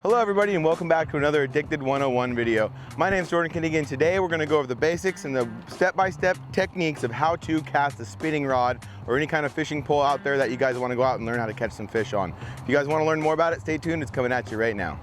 Hello everybody and welcome back to another Addicted 101 video. My name is Jordan Kinnigan and today we're going to go over the basics and the step-by-step techniques of how to cast a spinning rod or any kind of fishing pole out there that you guys want to go out and learn how to catch some fish on. If you guys want to learn more about it, stay tuned, it's coming at you right now.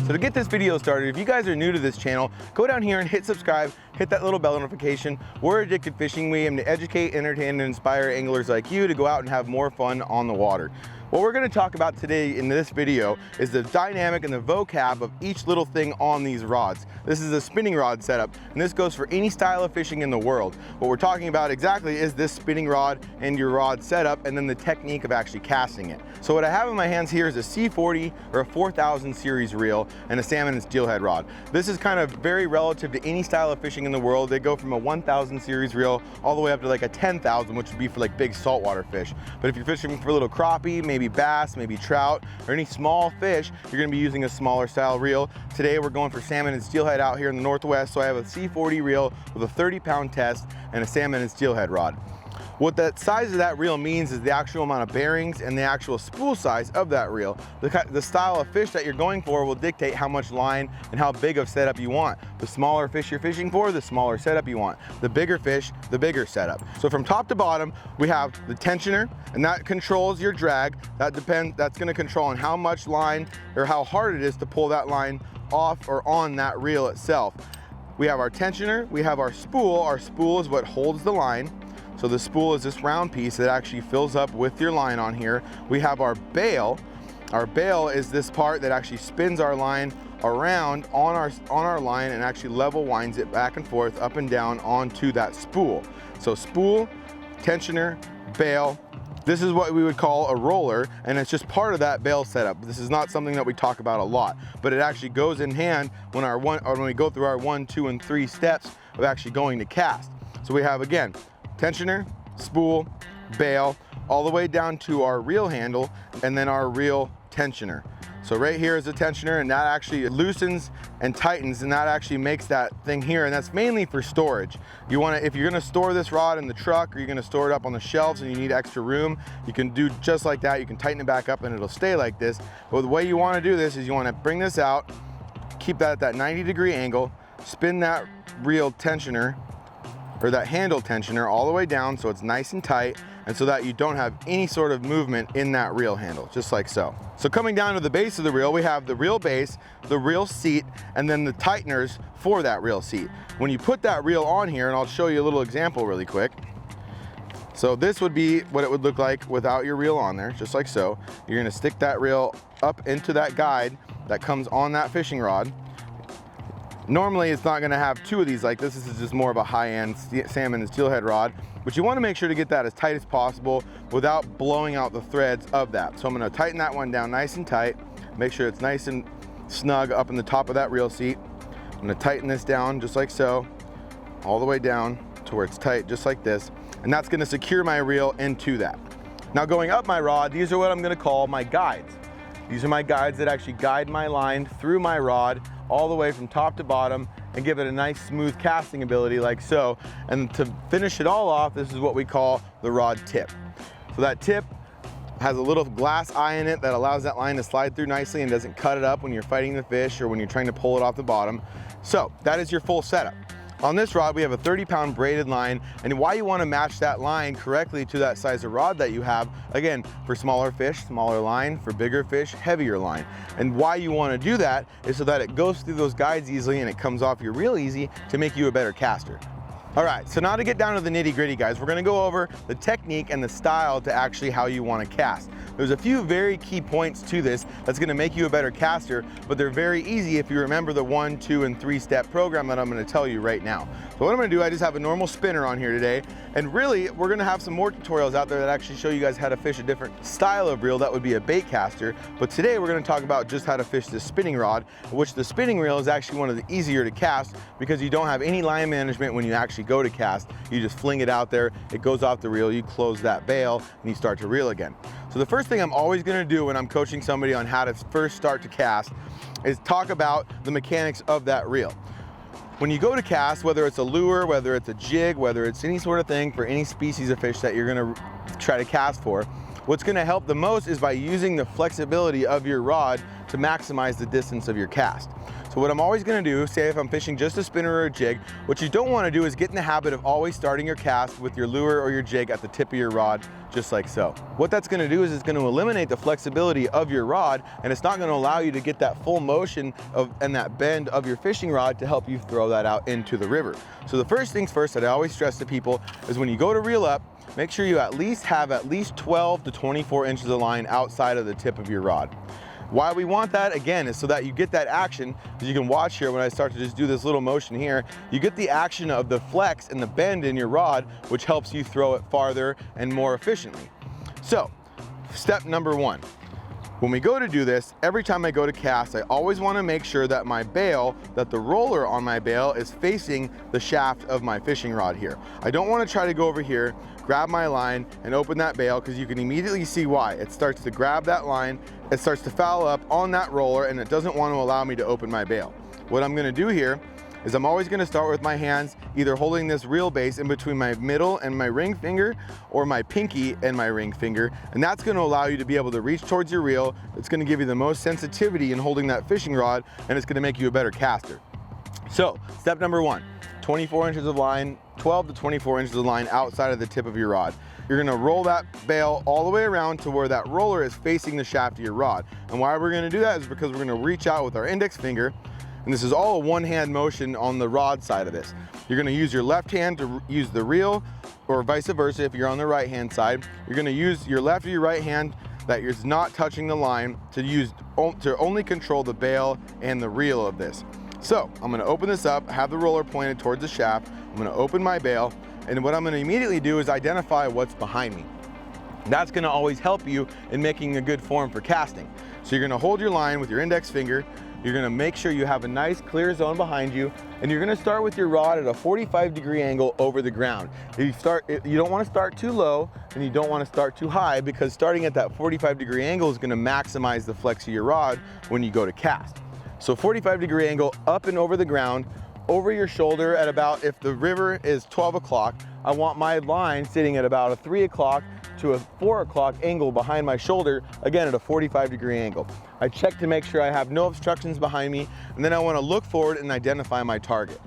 So to get this video started, if you guys are new to this channel, go down here and hit subscribe, hit that little bell notification. We're Addicted Fishing. We aim to educate, entertain, and inspire anglers like you to go out and have more fun on the water. What we're going to talk about today in this video is the dynamic and the vocab of each little thing on these rods. This is a spinning rod setup, and this goes for any style of fishing in the world. What we're talking about exactly is this spinning rod and your rod setup, and then the technique of actually casting it. So what I have in my hands here is a C40 or a 4000 series reel and a salmon and steelhead rod. This is kind of very relative to any style of fishing in the world. They go from a 1000 series reel all the way up to like a 10,000, which would be for like big saltwater fish. But if you're fishing for a little crappie, maybe bass, maybe trout, or any small fish, you're gonna be using a smaller style reel. Today we're going for salmon and steelhead out here in the Northwest, so I have a C40 reel with a 30-pound test and a salmon and steelhead rod. What that size of that reel means is the actual amount of bearings and the actual spool size of that reel. The style of fish that you're going for will dictate how much line and how big of setup you want. The smaller fish you're fishing for, the smaller setup you want. The bigger fish, the bigger setup. So from top to bottom, we have the tensioner, and that controls your drag. That's gonna control on how much line or how hard it is to pull that line off or on that reel itself. We have our tensioner, we have our spool. Our spool is what holds the line. So the spool is this round piece that actually fills up with your line on here. We have our bale. Our bale is this part that actually spins our line around on our line and actually level winds it back and forth, up and down onto that spool. So spool, tensioner, bale. This is what we would call a roller, and it's just part of that bale setup. This is not something that we talk about a lot, but it actually goes in hand when we go through our 1, 2, and 3 steps of actually going to cast. So we have, again, tensioner, spool, bale, all the way down to our reel handle, and then our reel tensioner. So right here is the tensioner, and that actually loosens and tightens, and that actually makes that thing here, and that's mainly for storage. If you're gonna store this rod in the truck, or you're gonna store it up on the shelves and you need extra room, you can do just like that. You can tighten it back up and it'll stay like this. But the way you wanna do this is you wanna bring this out, keep that at that 90-degree angle, spin that reel tensioner, or that handle tensioner all the way down so it's nice and tight, and so that you don't have any sort of movement in that reel handle, just like so. So coming down to the base of the reel, we have the reel base, the reel seat, and then the tighteners for that reel seat. When you put that reel on here, and I'll show you a little example really quick. So this would be what it would look like without your reel on there, just like so. You're gonna stick that reel up into that guide that comes on that fishing rod. Normally it's not gonna have 2 of these like this. This is just more of a high-end salmon and steelhead rod, but you wanna make sure to get that as tight as possible without blowing out the threads of that. So I'm gonna tighten that one down nice and tight, make sure it's nice and snug up in the top of that reel seat. I'm gonna tighten this down just like so, all the way down to where it's tight, just like this, and that's gonna secure my reel into that. Now going up my rod, these are what I'm gonna call my guides. These are my guides that actually guide my line through my rod all the way from top to bottom and give it a nice smooth casting ability like so. And to finish it all off, this is what we call the rod tip. So that tip has a little glass eye in it that allows that line to slide through nicely and doesn't cut it up when you're fighting the fish or when you're trying to pull it off the bottom. So that is your full setup. On this rod, we have a 30-pound braided line, and why you want to match that line correctly to that size of rod that you have, again, for smaller fish, smaller line, for bigger fish, heavier line. And why you want to do that is so that it goes through those guides easily and it comes off you real easy to make you a better caster. All right, so now to get down to the nitty-gritty, guys, we're gonna go over the technique and the style to actually how you wanna cast. There's a few very key points to this that's gonna make you a better caster, but they're very easy if you remember the 1, 2, and 3-step program that I'm gonna tell you right now. So what I'm gonna do, I just have a normal spinner on here today, and really, we're gonna have some more tutorials out there that actually show you guys how to fish a different style of reel. That would be a bait caster, but today we're gonna talk about just how to fish this spinning rod, which the spinning reel is actually one of the easier to cast because you don't have any line management when you actually go to cast. You just fling it out there, it goes off the reel, you close that bail, and you start to reel again. So the first thing I'm always gonna do when I'm coaching somebody on how to first start to cast is talk about the mechanics of that reel. when you go to cast, whether it's a lure, whether it's a jig, whether it's any sort of thing for any species of fish that you're gonna try to cast for, what's gonna help the most is by using the flexibility of your rod to maximize the distance of your cast. So what I'm always gonna do, say if I'm fishing just a spinner or a jig, what you don't wanna do is get in the habit of always starting your cast with your lure or your jig at the tip of your rod, just like so. What that's gonna do is it's gonna eliminate the flexibility of your rod, and it's not gonna allow you to get that full motion and that bend of your fishing rod to help you throw that out into the river. So the first things first that I always stress to people is when you go to reel up, make sure you at least have 12 to 24 inches of line outside of the tip of your rod. Why we want that, again, is so that you get that action. As you can watch here, when I start to just do this little motion here, you get the action of the flex and the bend in your rod, which helps you throw it farther and more efficiently. So, step number one. When we go to do this, every time I go to cast, I always want to make sure that my bale, that the roller on my bale is facing the shaft of my fishing rod here. I don't want to try to go over here, grab my line, and open that bale, because you can immediately see why. It starts to grab that line, it starts to foul up on that roller, and it doesn't want to allow me to open my bale. What I'm going to do here is I'm always going to start with my hands either holding this reel base in between my middle and my ring finger, or my pinky and my ring finger, and that's going to allow you to be able to reach towards your reel. It's going to give you the most sensitivity in holding that fishing rod, and it's going to make you a better caster. So step number one, 24 inches of line, 12 to 24 inches of line outside of the tip of your rod. You're gonna roll that bale all the way around to where that roller is facing the shaft of your rod. And why we're gonna do that is because we're gonna reach out with our index finger, and this is all a one-hand motion on the rod side of this. You're gonna use your left hand to use the reel, or vice versa if you're on the right-hand side. You're gonna use your left or your right hand that is not touching the line to only control the bale and the reel of this. So I'm gonna open this up, have the roller pointed towards the shaft. I'm gonna open my bale, and what I'm gonna immediately do is identify what's behind me. That's gonna always help you in making a good form for casting. So you're gonna hold your line with your index finger. You're gonna make sure you have a nice clear zone behind you, and you're gonna start with your rod at a 45-degree angle over the ground. You don't wanna start too low, and you don't wanna start too high, because starting at that 45-degree angle is gonna maximize the flex of your rod when you go to cast. So 45-degree angle up and over the ground, over your shoulder at about, if the river is 12 o'clock, I want my line sitting at about a 3 o'clock to a 4 o'clock angle behind my shoulder, again at a 45-degree angle. I check to make sure I have no obstructions behind me, and then I want to look forward and identify my target.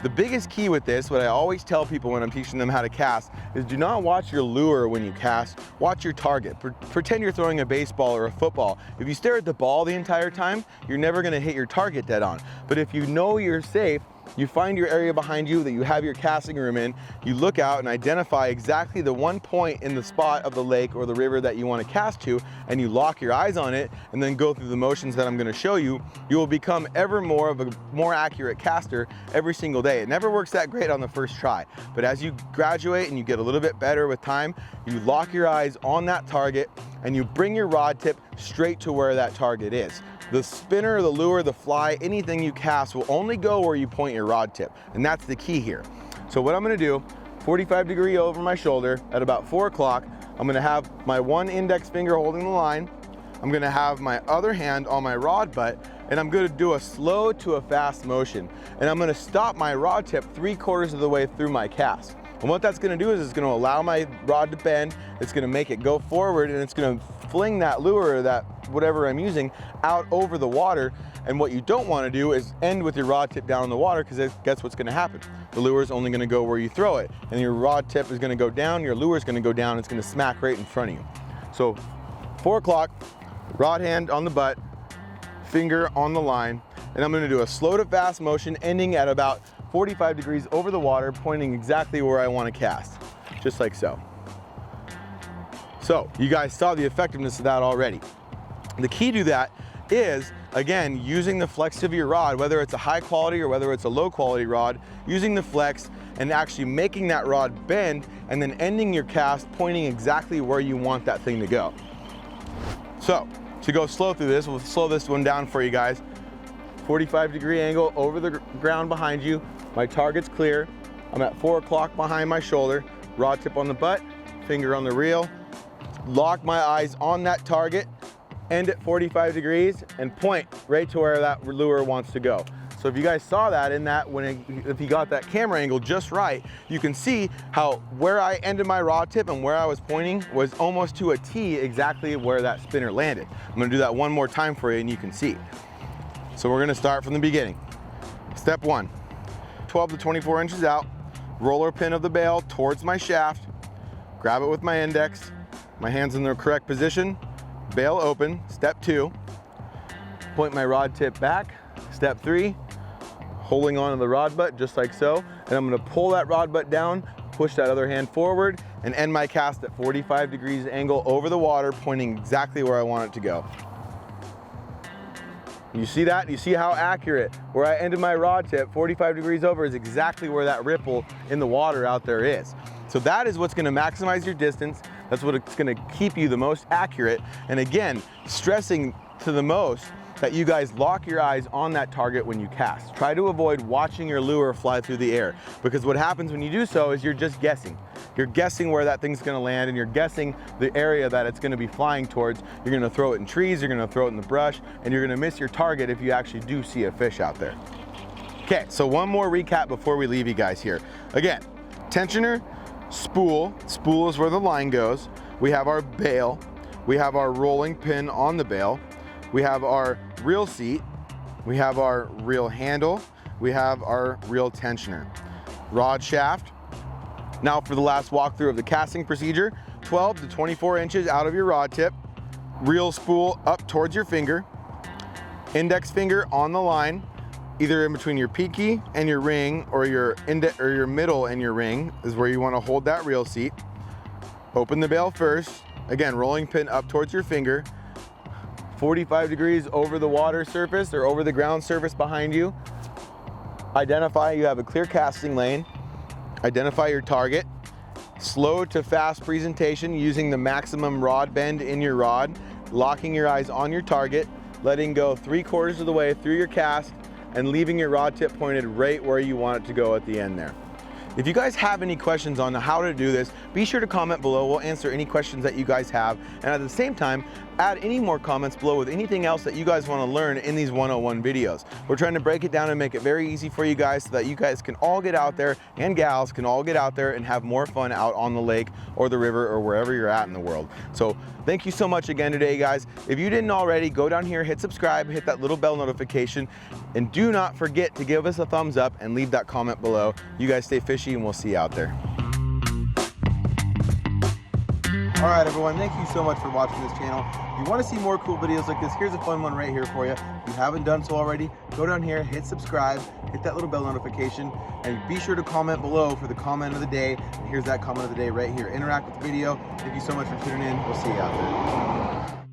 The biggest key with this, what I always tell people when I'm teaching them how to cast, is do not watch your lure when you cast, watch your target. Pretend you're throwing a baseball or a football. If you stare at the ball the entire time, you're never gonna hit your target dead on. But if you know you're safe, you find your area behind you that you have your casting room in, you look out and identify exactly the one point in the spot of the lake or the river that you want to cast to, and you lock your eyes on it and then go through the motions that I'm going to show you, you will become ever more of a more accurate caster every single day. It never works that great on the first try, but as you graduate and you get a little bit better with time, you lock your eyes on that target and you bring your rod tip straight to where that target is. The spinner, the lure, the fly, anything you cast will only go where you point your rod tip, and that's the key here. So what I'm gonna do, 45-degree over my shoulder at about 4 o'clock, I'm gonna have my one index finger holding the line, I'm gonna have my other hand on my rod butt, and I'm gonna do a slow to a fast motion, and I'm gonna stop my rod tip 3/4 of the way through my cast. And what that's gonna do is it's gonna allow my rod to bend, it's gonna make it go forward, and it's gonna fling that lure or that whatever I'm using out over the water. And what you don't wanna do is end with your rod tip down in the water, because guess what's gonna happen? The lure is only gonna go where you throw it, and your rod tip is gonna go down, your lure is gonna go down, it's gonna smack right in front of you. So 4 o'clock, rod hand on the butt, finger on the line, and I'm gonna do a slow to fast motion ending at about 45 degrees over the water, pointing exactly where I want to cast, just like so. So you guys saw the effectiveness of that already. The key to that is, again, using the flex of your rod, whether it's a high quality or whether it's a low quality rod, using the flex and actually making that rod bend and then ending your cast pointing exactly where you want that thing to go. So to go slow through this, we'll slow this one down for you guys. 45-degree angle over the ground behind you. My target's clear. I'm at 4 o'clock behind my shoulder, rod tip on the butt, finger on the reel, lock my eyes on that target, end at 45 degrees, and point right to where that lure wants to go. So if you guys saw that in that, if you got that camera angle just right, you can see how where I ended my rod tip and where I was pointing was almost to a T exactly where that spinner landed. I'm gonna do that one more time for you and you can see. So we're gonna start from the beginning. Step 1, 12 to 24 inches out, roller pin of the bale towards my shaft, grab it with my index, my hands in the correct position, bale open. Step 2, point my rod tip back. Step 3, holding on to the rod butt just like so, and I'm gonna pull that rod butt down, push that other hand forward, and end my cast at 45 degrees angle over the water, pointing exactly where I want it to go. You see that? You see how accurate? Where I ended my rod tip, 45 degrees over, is exactly where that ripple in the water out there is. So that is what's gonna maximize your distance. That's what it's gonna keep you the most accurate. And again, stressing to the most that you guys lock your eyes on that target when you cast. Try to avoid watching your lure fly through the air, because what happens when you do so is you're just guessing. You're guessing where that thing's gonna land, and you're guessing the area that it's gonna be flying towards. You're gonna throw it in trees, you're gonna throw it in the brush, and you're gonna miss your target if you actually do see a fish out there. Okay, so one more recap before we leave you guys here. Again, tensioner, spool. Spool is where the line goes. We have our bale. We have our rolling pin on the bale. We have our reel seat, we have our reel handle, we have our reel tensioner. Rod shaft. Now for the last walkthrough of the casting procedure, 12 to 24 inches out of your rod tip, reel spool up towards your finger, index finger on the line, either in between your pinky and your ring, or your middle and your ring is where you want to hold that reel seat. Open the bale first, again rolling pin up towards your finger, 45 degrees over the water surface or over the ground surface behind you. Identify you have a clear casting lane. Identify your target. Slow to fast presentation using the maximum rod bend in your rod. Locking your eyes on your target. Letting go 3/4 of the way through your cast and leaving your rod tip pointed right where you want it to go at the end there. If you guys have any questions on how to do this, be sure to comment below. We'll answer any questions that you guys have. And at the same time, add any more comments below with anything else that you guys want to learn in these 101 videos. We're trying to break it down and make it very easy for you guys so that you guys can all get out there, and gals can all get out there and have more fun out on the lake or the river or wherever you're at in the world. So thank you so much again today, guys. If you didn't already, go down here, hit subscribe, hit that little bell notification, and do not forget to give us a thumbs up and leave that comment below. You guys stay fishy, and we'll see you out there. All right, everyone, thank you so much for watching this channel. If you want to see more cool videos like this, here's a fun one right here for you. If you haven't done so already, go down here, hit subscribe, hit that little bell notification, and be sure to comment below for the comment of the day. And here's that comment of the day right here. Interact with the video. Thank you so much for tuning in. We'll see you out there.